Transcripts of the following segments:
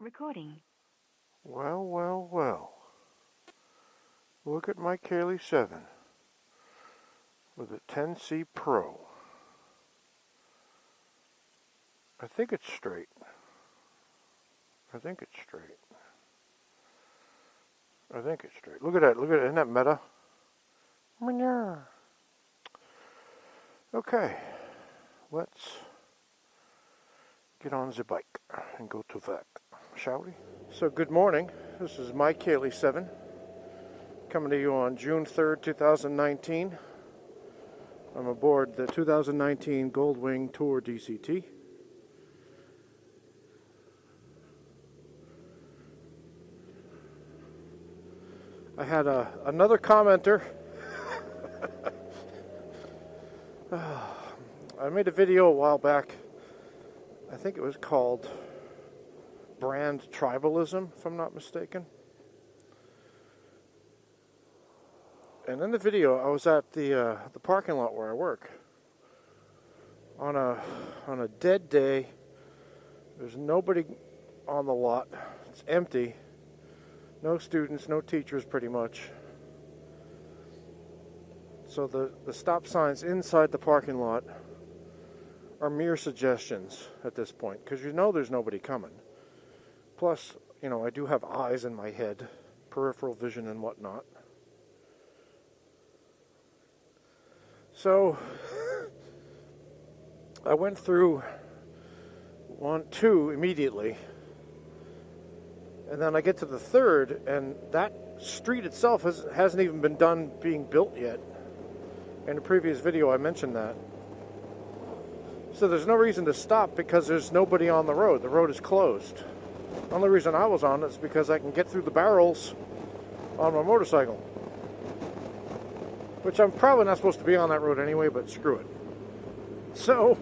Recording. Well, well, well. Look at my Kaylee 7 with a 10C Pro. I think it's straight. Look at that. Isn't that meta? Okay. Let's get on the bike and go to work, shall we? So good morning. This is my Kaylee 7 coming to you on June 3rd, 2019. I'm aboard the 2019 Goldwing Tour DCT. I had another commenter. I made a video a while back. I think it was called Brand Tribalism, if I'm not mistaken. And in the video, I was at the parking lot where I work. On a dead day, there's nobody on the lot. It's empty. No students, no teachers, pretty much. So the stop signs inside the parking lot are mere suggestions at this point, because you know there's nobody coming. Plus, you know, I do have eyes in my head, peripheral vision and whatnot. So I went through 1, 2 immediately, and then I get to the third, and that street itself hasn't even been done being built yet. In a previous video I mentioned that. So there's no reason to stop because there's nobody on the road. The road is closed. The only reason I was on it is because I can get through the barrels on my motorcycle. Which I'm probably not supposed to be on that road anyway, but screw it. So,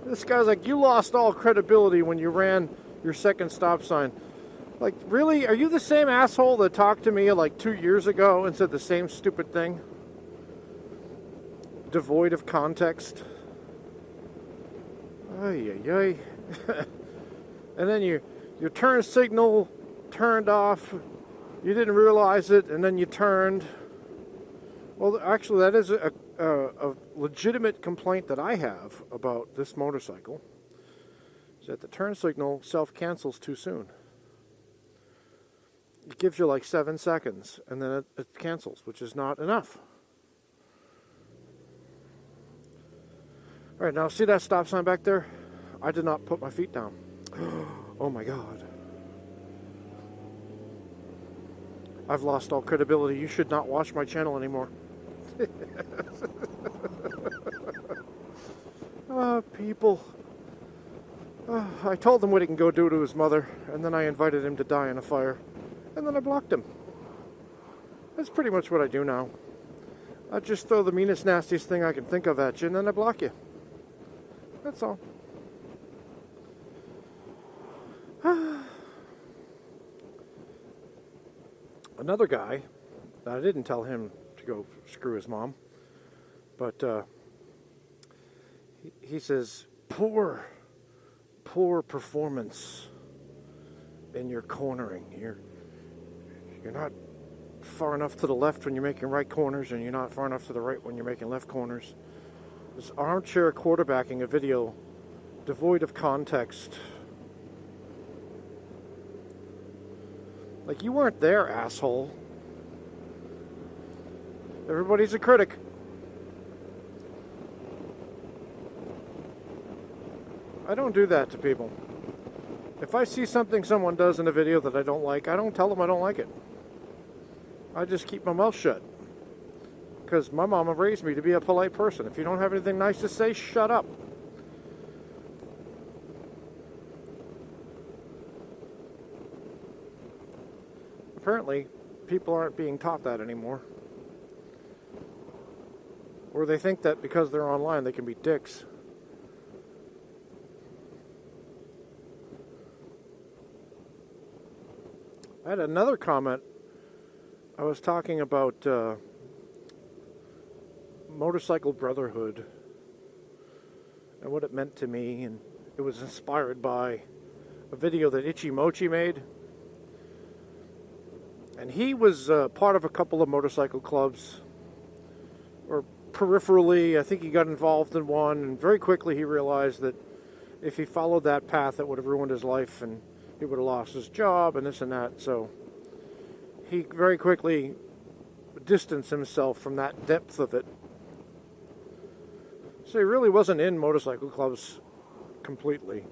this guy's like, you lost all credibility when you ran your second stop sign. Like, really? Are you the same asshole that talked to me like 2 years ago and said the same stupid thing? Devoid of context. Ay, ay, ay. And then your turn signal turned off. You didn't realize it, and then you turned. Well, actually, that is a legitimate complaint that I have about this motorcycle. Is that the turn signal self-cancels too soon. It gives you like 7 seconds, and then it cancels, which is not enough. All right, now see that stop sign back there? I did not put my feet down. Oh my God. I've lost all credibility. You should not watch my channel anymore. People. I told him what he can go do to his mother, and then I invited him to die in a fire, and then I blocked him. That's pretty much what I do now. I just throw the meanest, nastiest thing I can think of at you, and then I block you. That's all. Another guy, I didn't tell him to go screw his mom, but he says, poor performance in your cornering. You're not far enough to the left when you're making right corners, and you're not far enough to the right when you're making left corners. This armchair quarterbacking a video devoid of context. Like, you weren't there, asshole. Everybody's a critic. I don't do that to people. If I see something someone does in a video that I don't like, I don't tell them I don't like it. I just keep my mouth shut. Because my mama raised me to be a polite person. If you don't have anything nice to say, shut up. Apparently, people aren't being taught that anymore. Or they think that because they're online, they can be dicks. I had another comment. I was talking about motorcycle brotherhood and what it meant to me, and it was inspired by a video that Itchy Mochi made. And he was part of a couple of motorcycle clubs, or peripherally, I think he got involved in one, and very quickly he realized that if he followed that path, it would have ruined his life, and he would have lost his job, and this and that. So he very quickly distanced himself from that depth of it. So he really wasn't in motorcycle clubs completely.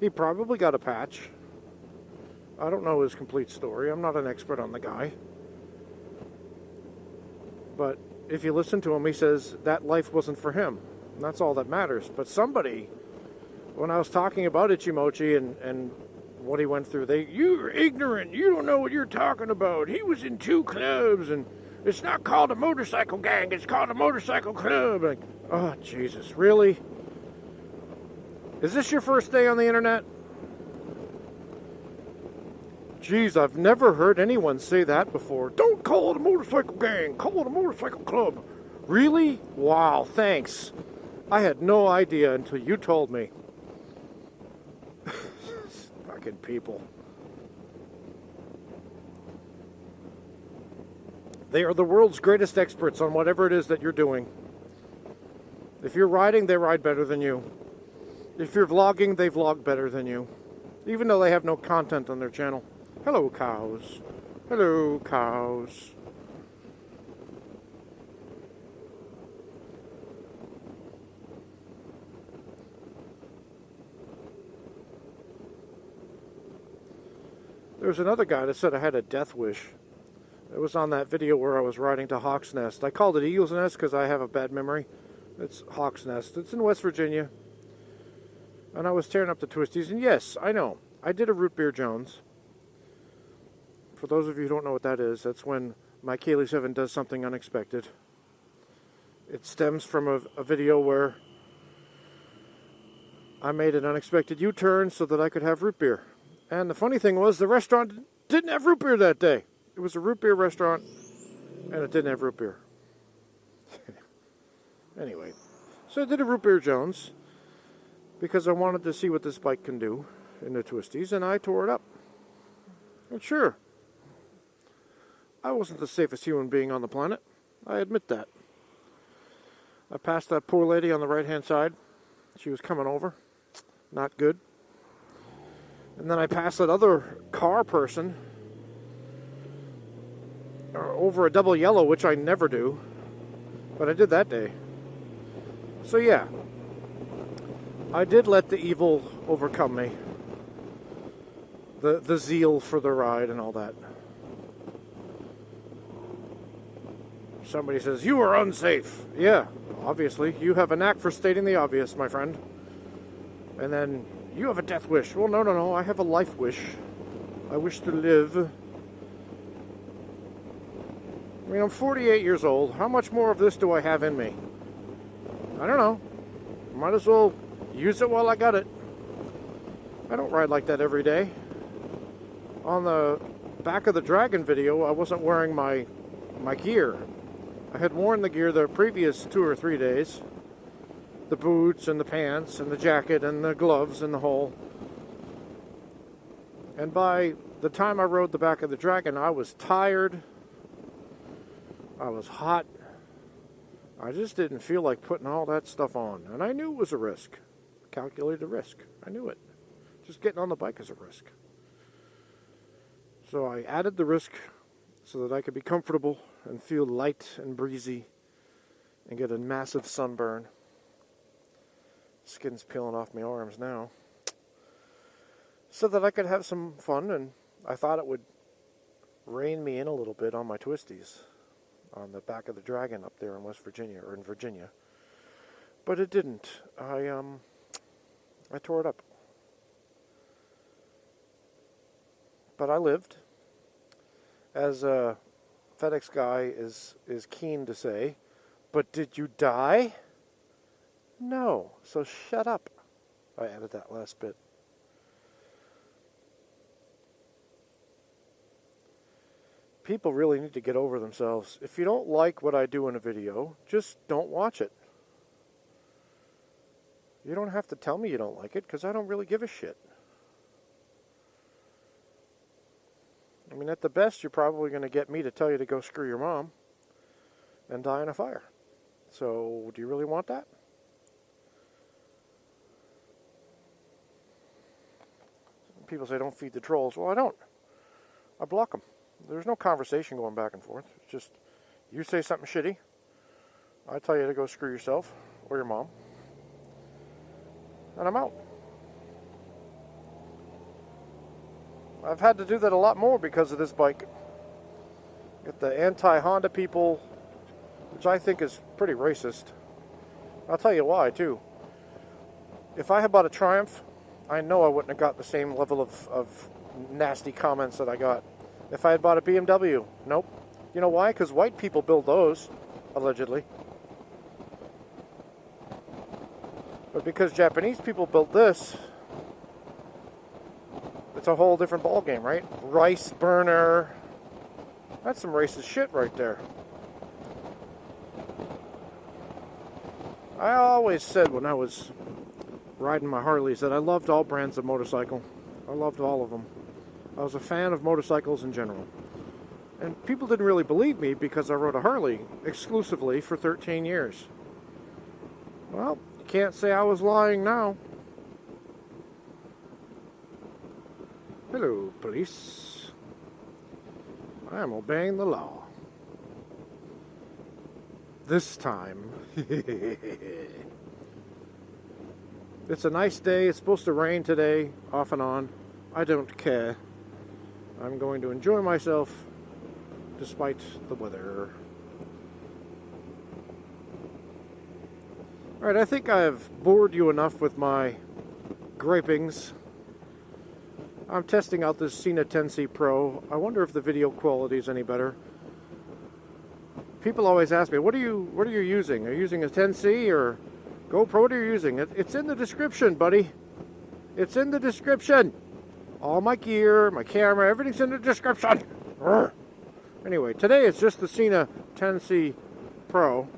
He probably got a patch. I don't know his complete story. I'm not an expert on the guy. But if you listen to him, he says that life wasn't for him. And that's all that matters. But somebody, when I was talking about Itchy Mochi and what he went through, you're ignorant. You don't know what you're talking about. He was in 2 clubs, and it's not called a motorcycle gang. It's called a motorcycle club. Like, oh, Jesus, really? Is this your first day on the internet? Jeez, I've never heard anyone say that before. Don't call it a motorcycle gang. Call it a motorcycle club. Really? Wow, thanks. I had no idea until you told me. Fucking people. They are the world's greatest experts on whatever it is that you're doing. If you're riding, they ride better than you. If you're vlogging, they vlog better than you. Even though they have no content on their channel. Hello, cows. Hello, cows. There was another guy that said I had a death wish. It was on that video where I was riding to Hawk's Nest. I called it Eagle's Nest because I have a bad memory. It's Hawk's Nest. It's in West Virginia. And I was tearing up the twisties. And yes, I know. I did a root beer Jones. For those of you who don't know what that is, that's when my Kaylee 7 does something unexpected. It stems from a video where I made an unexpected U-turn so that I could have root beer. And the funny thing was, the restaurant didn't have root beer that day. It was a root beer restaurant, and it didn't have root beer. Anyway, so I did a root beer Jones because I wanted to see what this bike can do in the twisties, and I tore it up. And sure, I wasn't the safest human being on the planet. I admit that. I passed that poor lady on the right-hand side. She was coming over. Not good. And then I passed that other car person over a double yellow, which I never do. But I did that day. So yeah, I did let the evil overcome me. The zeal for the ride and all that. Somebody says, you are unsafe. Yeah, obviously. You have a knack for stating the obvious, my friend. And then, you have a death wish. Well, no. I have a life wish. I wish to live. I mean, I'm 48 years old. How much more of this do I have in me? I don't know. Might as well use it while I got it. I don't ride like that every day. On the back of the Dragon video, I wasn't wearing my gear. I had worn the gear the previous 2 or 3 days. The boots and the pants and the jacket and the gloves and the whole. And by the time I rode the back of the Dragon, I was tired. I was hot. I just didn't feel like putting all that stuff on. And I knew it was a risk. Calculated risk. I knew it. Just getting on the bike is a risk. So I added the risk so that I could be comfortable and feel light and breezy and get a massive sunburn. Skin's peeling off my arms now. So that I could have some fun, and I thought it would rein me in a little bit on my twisties on the back of the Dragon up there in West Virginia, or in Virginia. But it didn't. I tore it up. But I lived. As a FedEx guy is keen to say, but did you die? No, so shut up. I added that last bit. People really need to get over themselves. If you don't like what I do in a video, just don't watch it. You don't have to tell me you don't like it, because I don't really give a shit. I mean, at the best, you're probably going to get me to tell you to go screw your mom and die in a fire. So, do you really want that? People say don't feed the trolls. Well, I don't. I block them. There's no conversation going back and forth. It's just, you say something shitty, I tell you to go screw yourself or your mom, and I'm out. I've had to do that a lot more because of this bike. Get the anti-Honda people, which I think is pretty racist. I'll tell you why, too. If I had bought a Triumph, I know I wouldn't have got the same level of nasty comments that I got. If I had bought a BMW, nope. You know why? Because white people build those, allegedly. But because Japanese people built this, it's a whole different ballgame, right? Rice burner. That's some racist shit right there. I always said when I was riding my Harleys that I loved all brands of motorcycle. I loved all of them. I was a fan of motorcycles in general. And people didn't really believe me because I rode a Harley exclusively for 13 years. Well, you can't say I was lying now. Hello, police. I am obeying the law. This time. It's a nice day. It's supposed to rain today, off and on. I don't care. I'm going to enjoy myself despite the weather. Alright, I think I've bored you enough with my gripings. I'm testing out this Sena 10C Pro. I wonder if the video quality is any better. People always ask me, what are you using? Are you using a 10C or GoPro? What are you using? It's in the description, buddy. It's in the description. All my gear, my camera, everything's in the description. Urgh. Anyway, today it's just the Sena 10C Pro.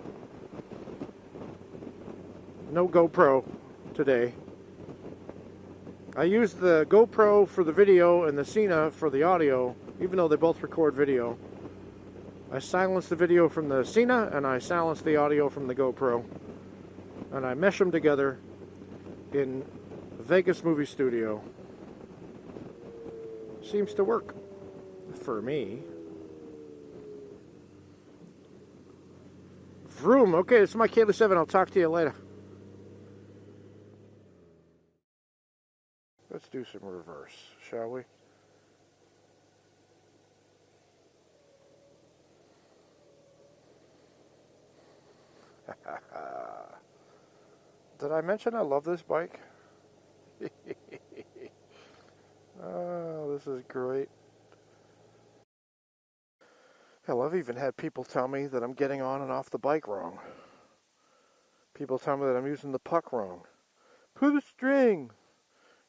No GoPro today. I use the GoPro for the video and the Sena for the audio, even though they both record video. I silence the video from the Sena and I silence the audio from the GoPro. And I mesh them together in Vegas movie studio. Seems to work for me. Vroom. Okay, this is my Kaylee 7. I'll talk to you later. Let's do some reverse, shall we? Did I mention I love this bike? Oh, this is great. Hell, I've even had people tell me that I'm getting on and off the bike wrong. People tell me that I'm using the puck wrong. Put a string.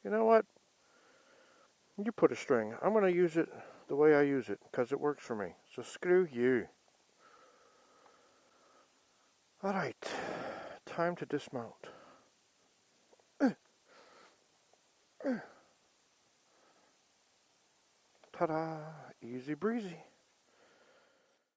You know what? You put a string. I'm going to use it the way I use it because it works for me. So screw you. Alright. Time to dismount. Ta-da! Easy breezy.